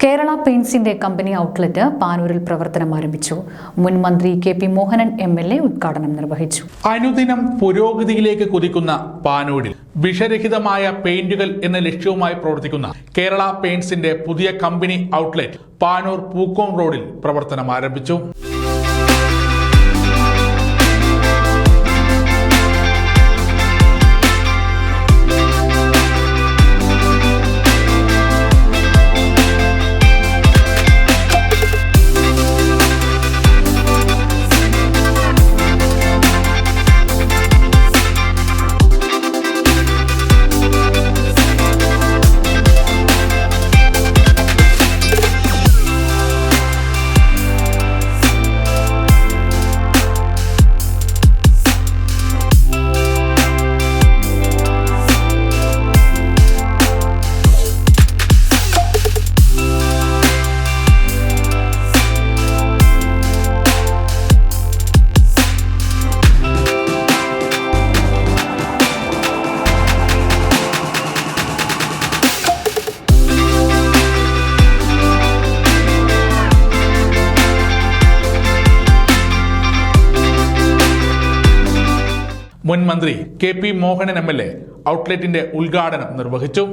Kerala പെയിന്റ്സിന്റെ company outlet പാനൂരിൽ പ്രവർത്തനം ആരംഭിച്ചു. മുൻ മന്ത്രി KP മോഹനൻ MLA ഉദ്ഘാടനം നിർവഹിച്ചു. അനുദിനം പുരോഗതിയിലേക്ക് കുതിക്കുന്ന പാനൂരിൽ വിഷരഹിതമായ പെയിന്റുകൾ എന്ന ലക്ഷ്യവുമായി പ്രവർത്തിക്കുന്ന കേരള പെയിന്റ്സിന്റെ പുതിയ കമ്പനി ഔട്ട്ലെറ്റ് പാനൂർ പൂക്കോം റോഡിൽ പ്രവർത്തനം ആരംഭിച്ചു. മുൻ മന്ത്രി KP മോഹനൻ MLA ഔട്ട്ലെറ്റിന്റെ ഉദ്ഘാടനം നിർവഹിച്ചു.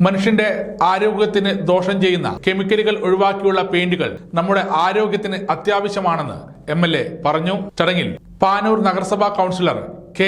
മനുഷ്യന്റെ ആരോഗ്യത്തിന് ദോഷം ചെയ്യുന്ന കെമിക്കലുകൾ ഒഴിവാക്കിയുള്ള പെയിന്റുകൾ നമ്മുടെ ആരോഗ്യത്തിന് അത്യാവശ്യമാണെന്ന് MLA പറഞ്ഞു. ചടങ്ങിൽ പാനൂർ നഗരസഭാ കൗൺസിലർ K.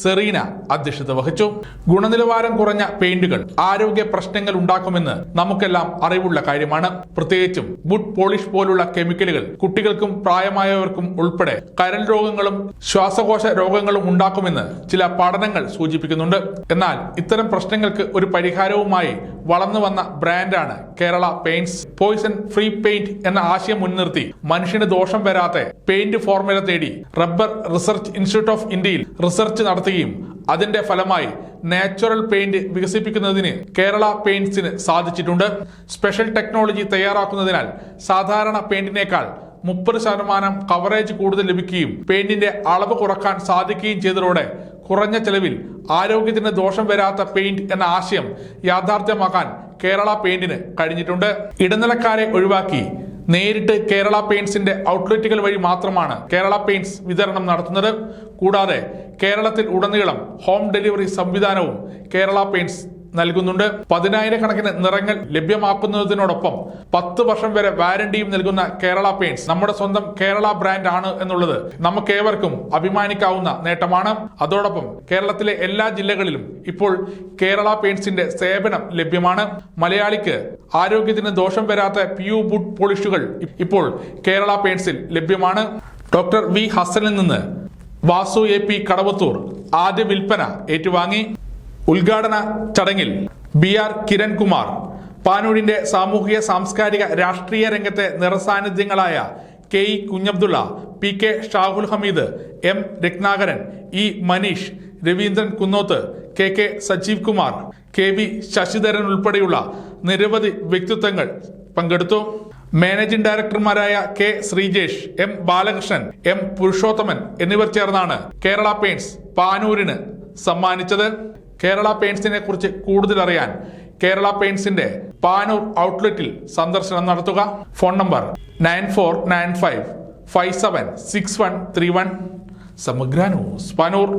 സെറീന അധ്യക്ഷത വഹിച്ചു. ഗുണനിലവാരം കുറഞ്ഞ പെയിന്റുകൾ ആരോഗ്യ പ്രശ്നങ്ങൾ ഉണ്ടാക്കുമെന്ന് നമുക്കെല്ലാം അറിവുള്ള കാര്യമാണ്. പ്രത്യേകിച്ചും വുഡ് പോളിഷ് പോലുള്ള കെമിക്കലുകൾ കുട്ടികൾക്കും പ്രായമായവർക്കും ഉൾപ്പെടെ കരൾ രോഗങ്ങളും ശ്വാസകോശ രോഗങ്ങളും ഉണ്ടാക്കുമെന്ന് ചില പഠനങ്ങൾ സൂചിപ്പിക്കുന്നുണ്ട്. എന്നാൽ ഇത്തരം പ്രശ്നങ്ങൾക്ക് ഒരു പരിഹാരവുമായി വളർന്നു വന്ന ബ്രാൻഡാണ് Kerala paints. Poison free paint എന്ന ആശയം മുൻനിർത്തി മനുഷ്യന് ദോഷം വരാത്ത പെയിന്റ് ഫോർമുല തേടി റബ്ബർ റിസർച്ച് ഇൻസ്റ്റിറ്റ്യൂട്ട് ഓഫ് ഇന്ത്യയിൽ റിസർച്ച് നടത്തുകയും അതിന്റെ ഫലമായി നാച്ചുറൽ പെയിന്റ് വികസിപ്പിക്കുന്നതിന് കേരള പെയിന്റ്സിന് സാധിച്ചിട്ടുണ്ട്. സ്പെഷ്യൽ ടെക്നോളജി തയ്യാറാക്കുന്നതിനാൽ സാധാരണ പെയിന്റിനേക്കാൾ 30% കവറേജ് കൂടുതൽ ലഭിക്കുകയും പെയിന്റിന്റെ അളവ് കുറക്കാൻ സാധിക്കുകയും ചെയ്തതോടെ കുറഞ്ഞ ചെലവിൽ ആരോഗ്യത്തിന് ദോഷം വരാത്ത പെയിന്റ് എന്ന ആശയം യാഥാർത്ഥ്യമാക്കാൻ കേരള പെയിന്റിന് കഴിഞ്ഞിട്ടുണ്ട്. ഇടനിലക്കാരെ ഒഴിവാക്കി നേരിട്ട് കേരള പെയിന്റ്സിന്റെ ഔട്ട്ലെറ്റുകൾ വഴി മാത്രമാണ് കേരള പെയിന്റ്സ് വിതരണം നടത്തുന്നത്. കൂടാതെ കേരളത്തിൽ ഉടനീളം ഹോം ഡെലിവറി സംവിധാനവും കേരള പെയിന്റ്സ് നൽകുന്നുണ്ട്. 10,000-കണക്കിന് നിറങ്ങൾ ലഭ്യമാക്കുന്നതിനോടൊപ്പം 10 വർഷം വരെ വാരണ്ടിയും നൽകുന്ന കേരള പെയിന്റ്സ് നമ്മുടെ സ്വന്തം കേരള ബ്രാൻഡ് ആണ് എന്നുള്ളത് നമുക്കേവർക്കും അഭിമാനിക്കാവുന്ന നേട്ടമാണ്. അതോടൊപ്പം കേരളത്തിലെ എല്ലാ ജില്ലകളിലും ഇപ്പോൾ കേരള പെയിന്റ്സിന്റെ സേവനം ലഭ്യമാണ്. മലയാളിക്ക് ആരോഗ്യത്തിന് ദോഷം വരാത്ത PU വുഡ് പോളിഷുകൾ ഇപ്പോൾ കേരള പെയിന്റ്സിൽ ലഭ്യമാണ്. Doctor V. ഹസനിൽ നിന്ന് വാസു AP കടവത്തൂർ ആദ്യ വിൽപ്പന ഏറ്റുവാങ്ങി. ഉദ്ഘാടന ചടങ്ങിൽ BR കിരൺകുമാർ, പാനൂരിന്റെ സാമൂഹിക സാംസ്കാരിക രാഷ്ട്രീയ രംഗത്തെ നിറസാന്നിധ്യങ്ങളായ KE Kunhabdulla, PK Shahul Hameed, M. Ratnakaran, E. Manish, Raveendran Kunnoth, KK Sajeev Kumar, KV Sasidharan ഉൾപ്പെടെയുള്ള നിരവധി വ്യക്തിത്വങ്ങൾ പങ്കെടുത്തു. മാനേജിംഗ് ഡയറക്ടർമാരായ K. Sreejesh, M. Balakrishnan, M. Purushothaman എന്നിവർ ചേർന്നാണ് കേരള പെയിന്റ്സ് പാനൂരിന് സമ്മാനിച്ചത്. കേരള പെയിന്റ്സിനെ കുറിച്ച് കൂടുതൽ അറിയാൻ കേരള പെയിന്റ്സിന്റെ പാനൂർ ഔട്ട്ലെറ്റിൽ സന്ദർശനം നടത്തുക. Phone number 9495576131. സമഗ്ര ന്യൂസ് പാനൂർ.